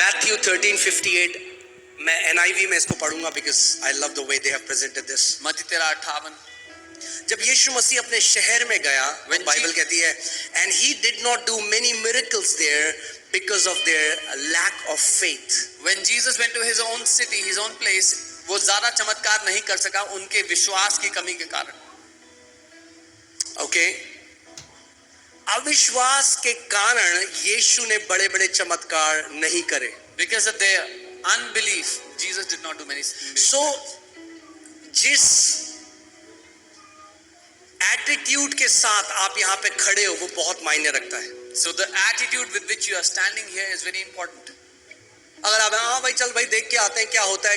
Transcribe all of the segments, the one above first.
Matthew 13:58 मैं NIV में इसको पढ़ूंगा because I love the way they have presented this. मत्ती 13:58 जब यीशु मसीह अपने शहर में गया, When बाइबल कहती है, and he did not do many miracles there because of their lack of faith. When Jesus went to his own city, his own place, वो ज्यादा चमत्कार नहीं कर सका उनके विश्वास की कमी के कारण. Okay? अविश्वास के कारण यीशु ने बड़े-बड़े चमत्कार नहीं करे. Because of their unbelief, Jesus did not do many. So जिस एटीट्यूड के साथ आप यहाँ पे खड़े हो वो बहुत मायने रखता है. So the attitude with which you are standing here is very important. अगर आप हाँ भाई चल भाई देख के आते हैं क्या होता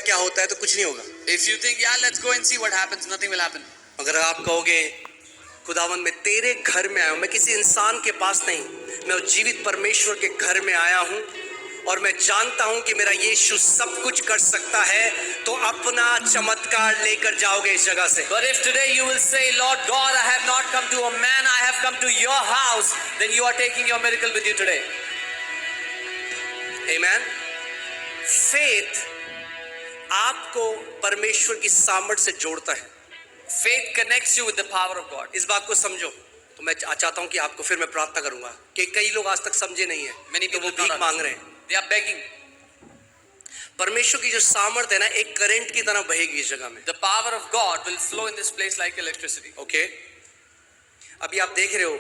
है तो कुछ नहीं होगा. If you think, yeah, let's go and see what happens, nothing will happen. अगर आप कहोगे खुदावन मैं तेरे घर में आया हूँ, मैं किसी इंसान के पास नहीं, मैं जीवित परमेश्वर के घर में आया हूँ और मैं जानता हूँ कि मेरा यीशु सब कुछ कर सकता है, तो अपना चमत्कार लेकर जाओगे इस जगह से. But if today you will say, Lord God, I have not come to a man, I have come to your house, then you are taking your miracle with you today. Amen. Faith आपको परमेश्वर की सामर्थ से जोड़ता है. Faith connects you with the power of God. इस बात को समझो. तो मैं चाहता हूँ कि आपको फिर मैं प्रार्थना करूंगा कि कई लोग आज तक समझे नहीं है. Many तो वो people भीख don't मांग रहे हैं. They are begging. परमेश्वर की जो सामर्थ है ना, एक करंट की तरह बहेगी इस जगह में. The power of God will flow in this place like electricity. Okay. अभी आप देख रहे हो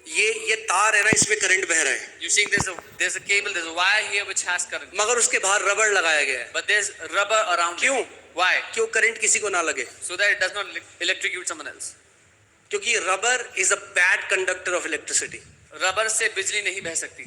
ये तार है ना, इसमें करंट बह रहा है. You see, there's a cable, there's a wire here which has current. मगर उसके बाहर रबड़ लगाया गया है. But there's rubber around क्यों? it. Why? क्यों करंट किसी को ना लगे. So that it does not electrocute someone else. क्योंकि rubber is a bad conductor of electricity. Rubber से बिजली नहीं बह सकती.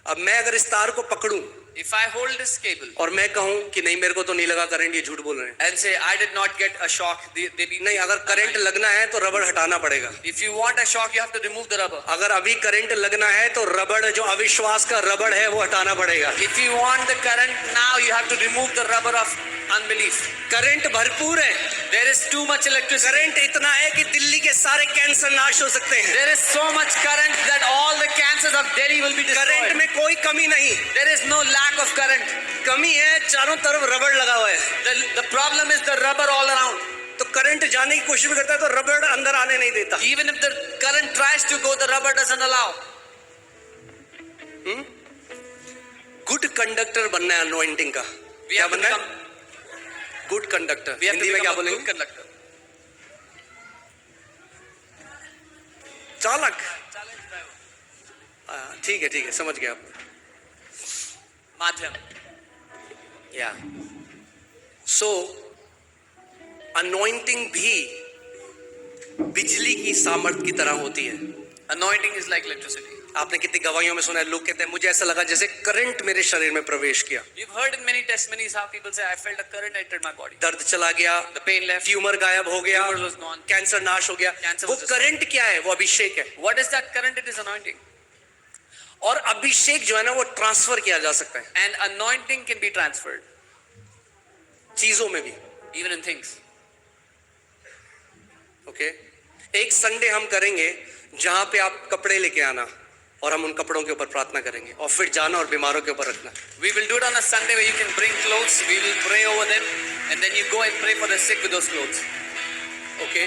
अब मैं अगर इस तार को पकड़ूं If I hold this cable और मैं कहूं कि नहीं मेरे को तो नहीं लगा करंट, ये झूठ बोल रहे हैं. and say I did not get a shock, they be नहीं, अगर करंट लगना है तो रबड़ हटाना पड़ेगा. If you want a shock, you have to remove the rubber. अगर अभी करंट लगना है तो रबड़ जो अविश्वास का रबड़ है वो हटाना पड़ेगा. If you want the current now, you have to remove the rubber of unbelief. Current भरपूर है. There is too much electricity. Current इतना है कि दिल्ली के सारे कैंसर नाश हो सकते हैं. There is so much current that all the cancers of Delhi will be current destroyed. में कोई कमी नहीं. There is no lack of current. कमी है चारों तरफ रबड़ लगा हुआ है. The problem is the rubber all around. तो करंट जाने की कोशिश भी करता है तो रबड़ अंदर आने नहीं देता. Even if the current tries to go, the rubber doesn't allow. Good conductor बनना है अनॉइंटिंग का. We क्या have to बनना है? become, good conductor. we have to Hindi में क्या become a बोलेंगे? good conductor. चालक. ठीक है समझ गया आप. माध्यम. या सो अनॉइंटिंग भी बिजली की सामर्थ की तरह होती है. Anointing is like electricity. आपने कितनी गवाहियों में सुना है, लोग कहते हैं मुझे ऐसा लगा जैसे करंट मेरे शरीर में प्रवेश किया. You've heard in many testimonies how people say, I felt a current entered my body. दर्द चला गया, The pain left. ट्यूमर गायब हो गया, Tumor was gone. कैंसर नाश हो गया. Cancer वो was करंट क्या है? वो अभिषेक है. What is that current? It is anointing. और अभिषेक जो है ना वो ट्रांसफर किया जा सकता है. And anointing can be transferred, चीजों में भी. even in things. ओके. एक संडे हम करेंगे जहां पे आप कपड़े लेके आना और हम उन कपड़ों के ऊपर प्रार्थना करेंगे और फिर जाना और बीमारों के ऊपर रखना. We will do it on a Sunday where you can bring clothes. We will pray over them, and then you go and pray for the sick with those clothes. Okay.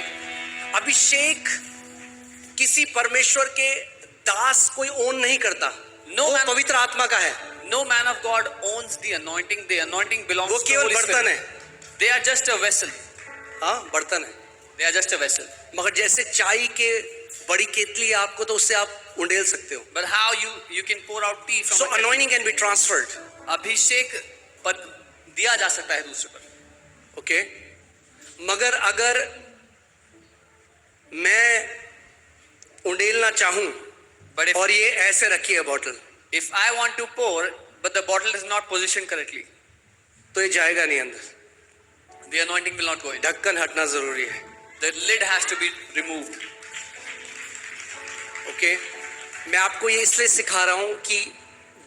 अभिषेक किसी परमेश्वर के दास कोई ओन नहीं करता. No वो man, पवित्र आत्मा का है. no man of God owns the anointing. The anointing belongs वो to the केवल Holy बर्तन है. Spirit. They are just a vessel. हाँ, बर्तन है. They are just a vessel. मगर जैसे चाय के बड़ी केतली आपको तो उससे आप उंडेल सकते हो. But how you can pour out tea from So a kettle. anointing can be transferred. अभिषेक पर दिया जा सकता है दूसरे पर. ओके. मगर अगर मैं उंडेलना चाहूं But और ये ऐसे रखी है bottle, if I want to pour, but the bottle is not positioned correctly, तो ये जाएगा नहीं अंदर. the anointing will not go in. ढक्कन हटना जरूरी है. The lid has to be removed. Okay. मैं आपको ये इसलिए सिखा रहा हूं कि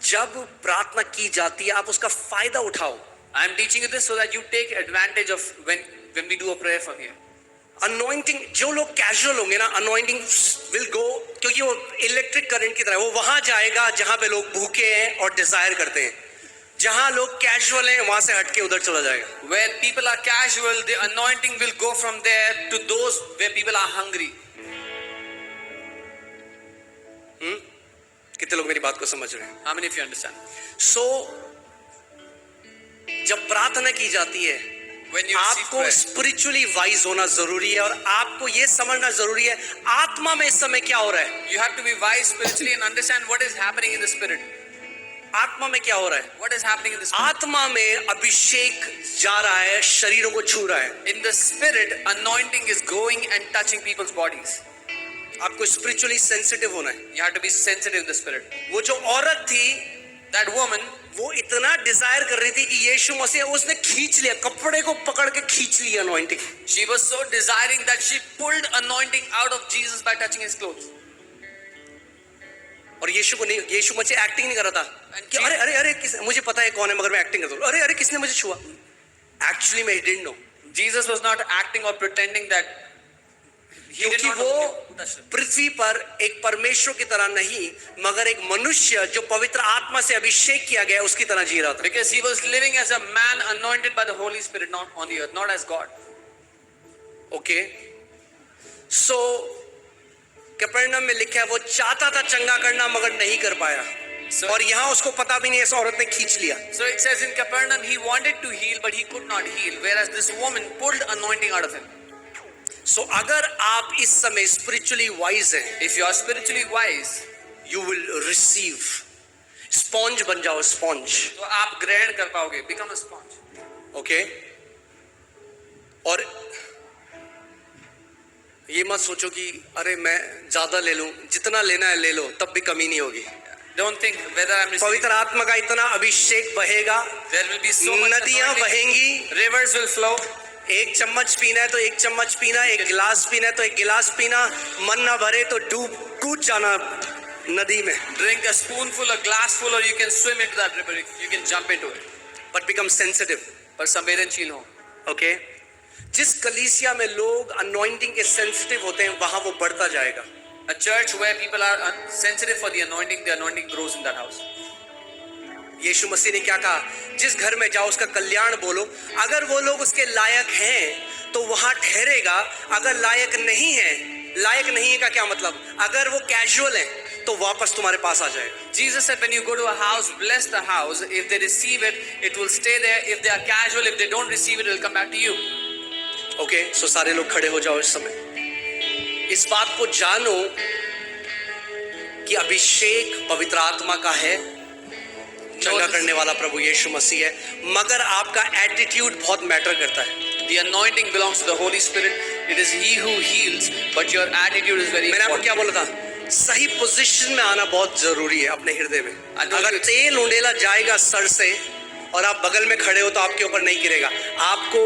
जब प्रार्थना की जाती है आप उसका फायदा उठाओ. I am teaching you this so that you take advantage of when we do a prayer from here. Anointing, जो लोग कैजुअल होंगे ना, अनॉइंटिंग विल गो, क्योंकि वो इलेक्ट्रिक करंट की तरह वो वहां जाएगा जहां पे लोग भूखे हैं और डिजायर करते हैं. जहां लोग कैजुअल हैं वहां से हटके उधर चला जाएगा. Where people are casual, the anointing will go from there to those where people are hungry. कितने लोग मेरी बात को समझ रहे हैं? How many of you understand? सो जब प्रार्थना की जाती है, When you receive आपको prayer, स्पिरिचुअली वाइज होना जरूरी है और आपको ये समझना जरूरी है आत्मा में इस समय क्या हो रहा है. you have to be wise spiritually and understand what is happening in the spirit. आत्मा में क्या हो रहा है? What is happening in the spirit? आत्मा में अभिषेक जा रहा है, शरीरों को छू रहा है. In the spirit, anointing is going and touching people's bodies. आपको स्पिरिचुअली सेंसिटिव होना है. You have to be sensitive in the spirit. वो जो औरत थी, That woman, वो इतना डिजायर कर रही थी कि यीशु मसीह, उसने खींच लिया, कपड़े को पकड़ के खींच लिया anointing. she was so desiring that she pulled anointing out of Jesus by touching his clothes. और यीशु को नहीं, यीशु मसीह एक्टिंग नहीं कर रहा था कि अरे अरे अरे मुझे पता है कौन है मगर मैं एक्टिंग करता हूँ. अरे अरे किसने मुझे छुआ? एक्चुअली मैं didn't know. Jesus was not acting or pretending that he did क्योंकि not वो know who touched him. पृथ्वी पर एक परमेश्वर की तरह नहीं मगर एक मनुष्य जो पवित्र आत्मा से अभिषेक किया गया उसकी तरह जी रहा था. Because he was living as a man anointed by the Holy Spirit, not on the earth, not as God. Okay, so Capernaum में लिखा है वो चाहता था चंगा करना मगर नहीं कर पाया. So- और यहाँ उसको पता भी नहीं, इस औरत ने खींच लिया. So it says in Capernaum, he wanted to heal, but he could not heal, whereas this woman pulled anointing out of him. सो अगर आप इस समय स्पिरिचुअली वाइज हैं, If you are spiritually wise, you will receive. Sponge बन जाओ, sponge. तो आप ग्रहण कर पाओगे, become a sponge. ओके, और ये मत सोचो कि अरे मैं ज्यादा ले लूं, जितना लेना है ले लो, तब भी कमी नहीं होगी. Don't think whether I'm receiving. पवित्र आत्मा का इतना अभिषेक बहेगा, There will be so much नदियां anointing. बहेंगी. Rivers will flow. एक चम्मच पीना है तो एक चम्मच पीना, एक गिलास पीना है तो एक गिलास पीना. मन ना भरे तो डूब कूद जाना नदी में. Drink a spoonful, a glassful, or you can swim into that river. You can jump into it. But become sensitive. पर संवेदनशील हो. ओके, जिस कलीसिया में लोग अनॉइंटिंग के सेंसिटिव होते हैं वहां वो बढ़ता जाएगा. A church where people are sensitive for the anointing grows in that house. यीशु मसीह ने क्या कहा? जिस घर में जाओ उसका कल्याण बोलो. अगर वो लोग उसके लायक हैं तो वहां ठहरेगा. अगर लायक नहीं है, लायक नहीं है का क्या मतलब? अगर वो कैजुअल है तो वापस तुम्हारे पास आ जाएगा. Jesus said, when you go to a house, bless the house. If they receive it, it will stay there. If they are casual, if they don't receive it, it will come back to you. Okay, so सारे लोग खड़े हो जाओ इस समय. इस बात को जानो कि अभिषेक पवित्र आत्मा का है, चंगा करने वाला प्रभु यीशु मसीह है, मगर आपका एटीट्यूड बहुत मैटर करता है. The anointing belongs to the Holy Spirit. It is He who heals, but your attitude is very मैंने आपको important. क्या बोला था? सही पोजीशन में आना बहुत जरूरी है अपने हृदय में. अगर तेल उंडेला जाएगा सर से और आप बगल में खड़े हो तो आपके ऊपर नहीं गिरेगा. आपको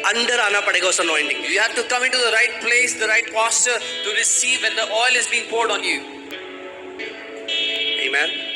अंदर आना पड़ेगा उस anointing. You have to come into the right place, the right posture to receive when the oil is being poured on you. आमीन.